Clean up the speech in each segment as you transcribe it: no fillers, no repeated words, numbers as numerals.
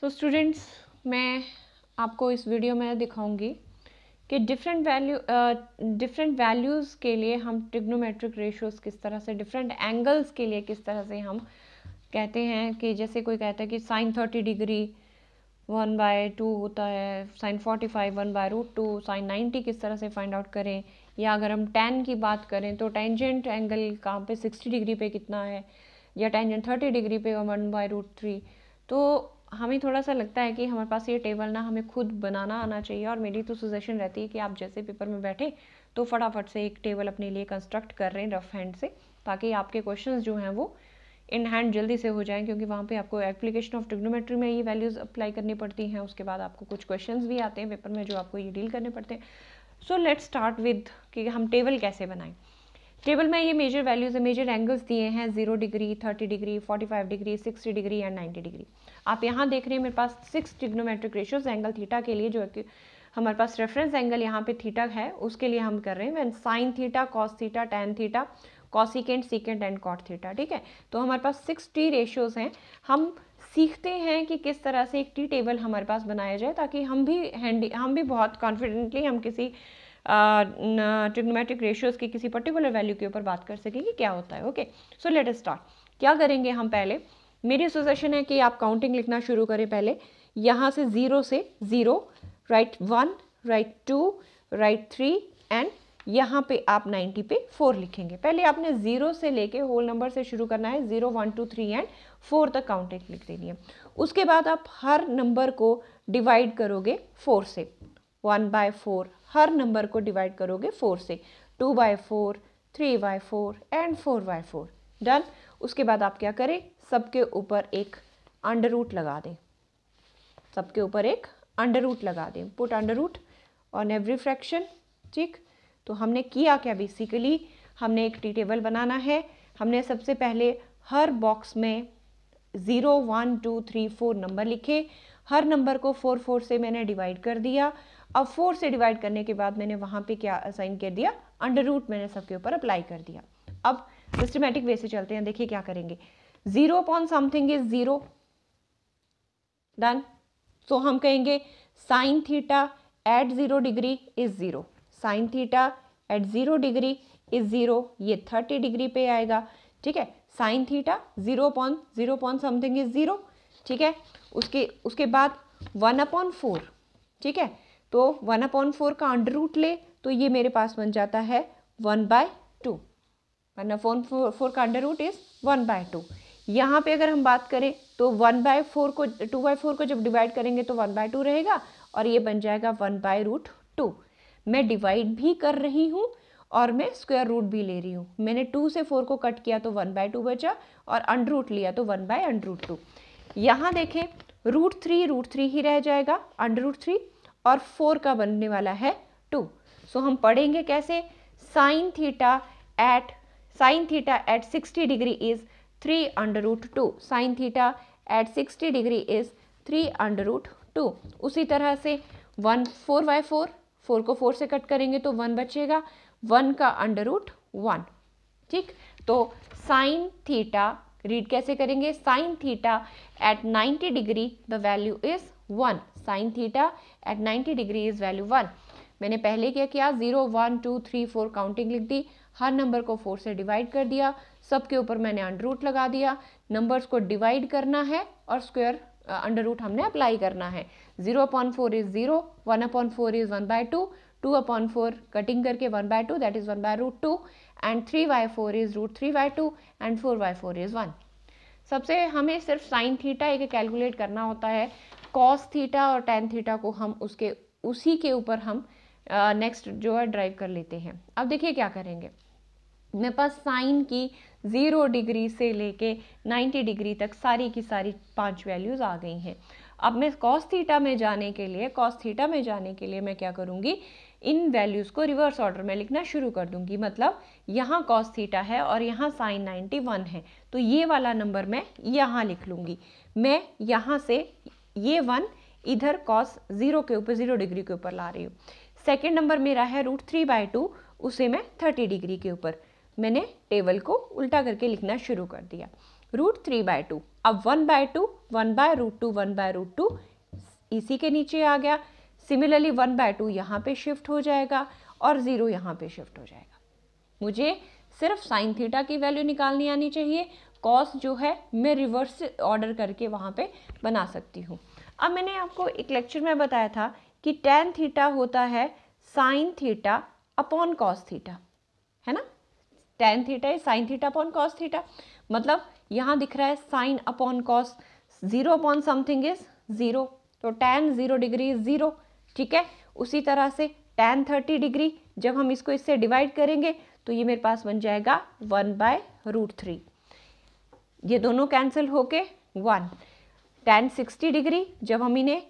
So students, मैं आपको इस वीडियो में दिखाऊंगी कि डिफरेंट वैल्यूज़ के लिए हम ट्रिग्नोमेट्रिक रेशियोज किस तरह से, डिफरेंट एंगल्स के लिए किस तरह से हम कहते हैं कि जैसे कोई कहता है कि साइन 30 डिग्री 1/2 होता है, साइन 45 1/√2, साइन 90 किस तरह से फाइंड आउट करें, या अगर हम tan की बात करें तो टेंजेंट एंगल कहाँ पे 60 डिग्री पे कितना है, या टेंजेंट 30 डिग्री पे 1/√3। तो हमें थोड़ा सा लगता है कि हमारे पास ये टेबल ना हमें खुद बनाना आना चाहिए, और मेरी तो सजेशन रहती है कि आप जैसे पेपर में बैठे तो फटाफट से एक टेबल अपने लिए कंस्ट्रक्ट कर रहे हैं रफ हैंड से, ताकि आपके क्वेश्चंस जो हैं वो इन हैंड जल्दी से हो जाएं, क्योंकि वहाँ पे आपको एप्लीकेशन ऑफ ट्रिग्नोमेट्री में ये वैल्यूज़ अप्लाई करनी पड़ती हैं। उसके बाद आपको कुछ क्वेश्चंस भी आते हैं पेपर में जो आपको ये डील करने पड़ते हैं। सो लेट्स स्टार्ट विद कि हम टेबल कैसे बनाएं। टेबल में ये मेजर वैल्यूज़ है, मेजर एंगल्स दिए हैं 0 degree, 30 degree, 45 degree, 60 degree and 90 degree. आप यहाँ देख रहे हैं मेरे पास 6 ट्रिग्नोमेट्रिक रेशियोज एंगल थीटा के लिए, जो है कि हमारे पास रेफरेंस एंगल यहाँ पे थीटा है, उसके लिए हम कर रहे हैं when sine theta, cos theta, tan theta, cosecant, secant and cot theta. ठीक है, तो हमारे पास 6 टी रेशियोज हैं। हम सीखते हैं कि किस तरह से एक टी टेबल हमारे पास बनाया जाए, ताकि हम भी बहुत कॉन्फिडेंटली हम किसी ट्रिग्नोमेट्रिक रेशियोज की किसी पर्टिकुलर वैल्यू के ऊपर बात कर सकें कि क्या होता है। Okay, so let us start. क्या करेंगे हम पहले, मेरी सजेशन है कि आप काउंटिंग लिखना शुरू करें पहले, यहाँ से 0 से 0, राइट 1, राइट 2, राइट 3 एंड यहाँ पे आप 90 पे 4 लिखेंगे। पहले आपने 0 से लेके होल नंबर से शुरू करना है, 0 1 2 3 एंड 4 तक काउंटिंग लिख देनी है। उसके बाद आप हर नंबर को डिवाइड करोगे 4 से, 1/4 हर नंबर को डिवाइड करोगे 4 से, 2/4, 3/4 एंड 4/4। डन। उसके बाद आप क्या करें, सबके ऊपर एक अंडर रूट लगा दें, सबके ऊपर एक अंडर रूट लगा दें, put under root on every fraction. ठीक, तो हमने किया क्या, बेसिकली हमने एक टी टेबल बनाना है। हमने सबसे पहले हर बॉक्स में 0 1 2 3 4 नंबर लिखे, हर नंबर को 4 4 से मैंने डिवाइड कर दिया। अब 4 से डिवाइड करने के बाद मैंने वहाँ पे क्या असाइन कर दिया, अंडर रूट मैंने सबके ऊपर अप्लाई कर दिया। अब सिस्टमेटिक वे से चलते हैं, देखिए क्या करेंगे। 0 अपॉन समथिंग इज 0, डन। तो हम कहेंगे sine theta at 0 degree is 0, sine theta at 0 degree is 0, ये 30 डिग्री पे आएगा। ठीक है, sine theta 0 upon something is 0। ठीक है, उसके बाद 1/4। ठीक है, तो 1/4 का अंडर रूट ले तो ये मेरे पास बन जाता है 1/2। 1/4 का अंडर रूट इज 1/2। यहाँ पे अगर हम बात करें तो 1/4 को 2/4 को जब डिवाइड करेंगे तो 1/2 रहेगा, और ये बन जाएगा 1/√2। मैं डिवाइड भी कर रही हूँ और मैं स्क्वायर रूट भी ले रही हूँ। मैंने 2 से 4 को कट किया तो 1/2 बचा, और अंडर रूट लिया तो 1/√2। यहाँ देखें √3 ही रह जाएगा, अंडर रूट 3, और 4 का बनने वाला है 2। सो हम पढ़ेंगे कैसे, sine theta at 60 degree is 3/√2, sine theta at 60 degree is 3/√2। उसी तरह से 4/4, 4 को 4 से कट करेंगे तो 1 बचेगा, 1 का √1। ठीक, तो साइन थीटा रीड कैसे करेंगे, sine theta at 90 degree the value is 1, sine theta at 90 degree is value 1। मैंने पहले क्या किया, 0 1 2 3 4 काउंटिंग लिख दी, हर नंबर को 4 से डिवाइड कर दिया, सबके ऊपर मैंने अंडर रूट लगा दिया। नंबर्स को डिवाइड करना है और स्क्वायर अंडर रूट हमने अप्लाई करना है। 0/4 इज 0, 1/4 इज 1/2, 2/4 कटिंग करके 1/2 that is 1/√2, and 3/4 is √3/2 and 4/4 is 1। सबसे हमें सिर्फ साइन थीटा एक कैलकुलेट करना होता है, कॉस थीटा और टैन थीटा को हम उसी के ऊपर हम नेक्स्ट जो है ड्राइव कर लेते हैं। अब देखिए क्या करेंगे, मेरे पास साइन की 0 डिग्री से लेके 90 डिग्री तक सारी की सारी 5 वैल्यूज़ आ गई हैं। अब मैं कॉस थीटा में जाने के लिए मैं क्या करूँगी, इन वैल्यूज़ को रिवर्स ऑर्डर में लिखना शुरू कर दूंगी। मतलब यहाँ कॉस थीटा है और यहाँ साइन 91 है, तो ये वाला नंबर मैं यहाँ लिख लूँगी। मैं यहाँ से ये 1 इधर कॉस 0 डिग्री के ऊपर ला रही हूँ। सेकेंड नंबर मेरा है √3/2, उसे मैं 30 डिग्री के ऊपर, मैंने टेबल को उल्टा करके लिखना शुरू कर दिया। √3/2। अब 1/2, 1/√2, 1/√2 इसी के नीचे आ गया। सिमिलरली 1/2 यहाँ पे शिफ्ट हो जाएगा और 0 यहाँ पे शिफ्ट हो जाएगा। मुझे सिर्फ साइन थीटा की वैल्यू निकालनी आनी चाहिए। कॉस जो है मैं रिवर्स ऑर्डर करके वहाँ पे बना सकती हूँ। अब मैंने आपको एक लेक्चर में बताया था कि टैन थीटा होता है sine theta upon cos theta, है ना। Tan theta is sine theta upon cos theta, मतलब यहाँ दिख रहा है sine upon cos, 0 upon something is 0, तो टैन 0 डिग्री इज 0, ठीक है। उसी तरह से टैन 30 डिग्री जब हम इसको इससे डिवाइड करेंगे तो ये मेरे पास बन जाएगा 1/√3, ये दोनों कैंसिल होके 1। टैन 60 डिग्री जब हम इन्हें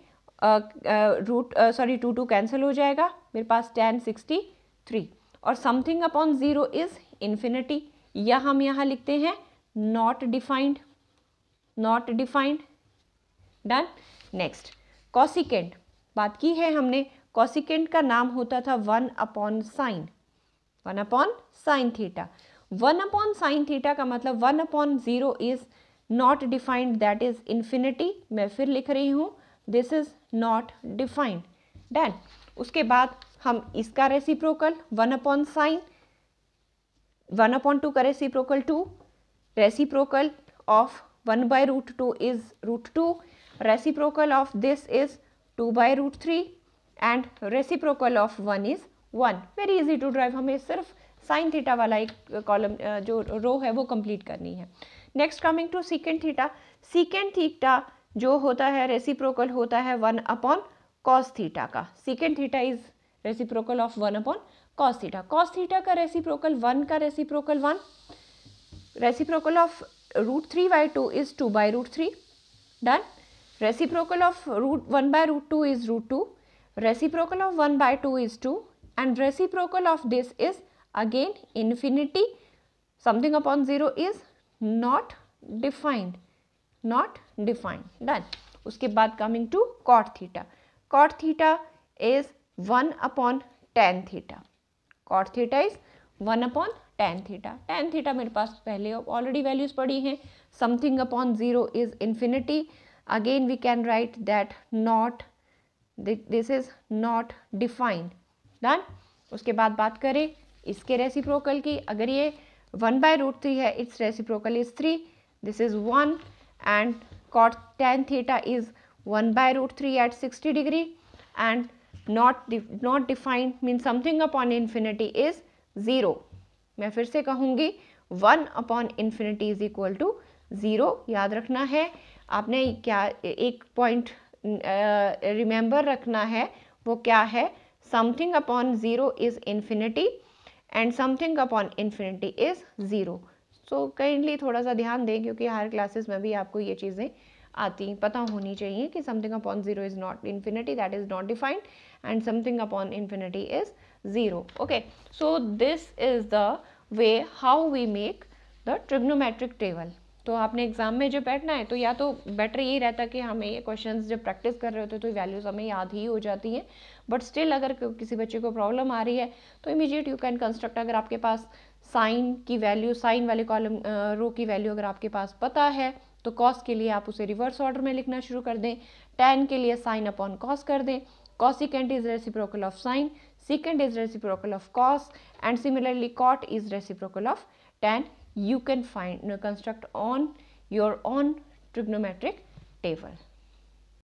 टू कैंसिल हो जाएगा, मेरे पास टैन 63, और समथिंग अपॉन 0 इज इन्फिनिटी, या हम यहाँ लिखते हैं not defined, not defined. Done. Next cosecant, बात की है हमने। कॉसिकेंट का नाम होता था 1 upon sine, 1 upon sine theta. 1 upon sine theta का मतलब 1 upon 0 is not defined, that is infinity. मैं फिर लिख रही हूँ this is not defined. Done. उसके बाद हम इसका रेसिप्रोकल 1 अपॉन साइन, 1 अपॉन 2 का reciprocal 2, reciprocal of 1/√2 is √2, reciprocal of this is 2/√3 and reciprocal of 1 is 1। Very easy to derive, हमें सिर्फ साइन थीटा वाला एक कॉलम जो रो है वो कंप्लीट करनी है। Next coming to secant theta. Secant theta जो होता है रेसिप्रोकल होता है 1 अपॉन कॉस थीटा का। Secant theta is reciprocal of 1 upon cos theta. Cos theta का रेसिप्रोकल 1 का reciprocal 1, reciprocal of √3/2 is 2/√3। Done. Reciprocal of 1/√2 is √2, reciprocal of 1/2 is 2, and reciprocal of this is again infinity, something upon 0 is not defined, not defined. Done. उसके बाद coming to cot theta. Cot theta is 1 upon tan theta. Cot theta is 1 upon tan theta. Tan theta मेरे पास पहले already values पड़ी हैं। Something upon 0 is infinity. Again we can write that not, this is not defined. Done. उसके बाद बात करें इसके reciprocal की, अगर ये 1/√3 है, its reciprocal is 3, this is 1, and cot tan theta is 1/√3 at 60 degree, and not defined means something upon infinity is 0. मैं फिर से कहूँगी 1 upon infinity is equal to 0. याद रखना है आपने, क्या एक पॉइंट रिमेंबर रखना है, वो क्या है, something upon 0 is infinity and something upon infinity is 0. So kindly थोड़ा सा ध्यान दें, क्योंकि हर क्लासेस में भी आपको ये चीज़ें आती पता होनी चाहिए कि something upon 0 is not infinity, that is not defined, and something upon infinity is 0. Okay, so this is the way how we make the trigonometric table. तो आपने एग्जाम में जब बैठना है तो या तो बेटर यही रहता कि हमें ये क्वेश्चंस जब प्रैक्टिस कर रहे होते तो वैल्यूज हमें याद ही हो जाती हैं, बट स्टिल अगर किसी बच्चे को प्रॉब्लम आ रही है तो इमीडिएट यू कैन कंस्ट्रक्ट. अगर आपके पास साइन की वैल्यू, साइन वाले कॉलम रो की वैल्यू अगर आपके पास पता है तो कॉस के लिए आप उसे रिवर्स ऑर्डर में लिखना शुरू कर दें, टैन के लिए साइन अपॉन कॉस कर दें, cosecant is reciprocal of sine, secant is reciprocal of cos, and similarly cot is reciprocal of tan. You can construct on your own trigonometric table.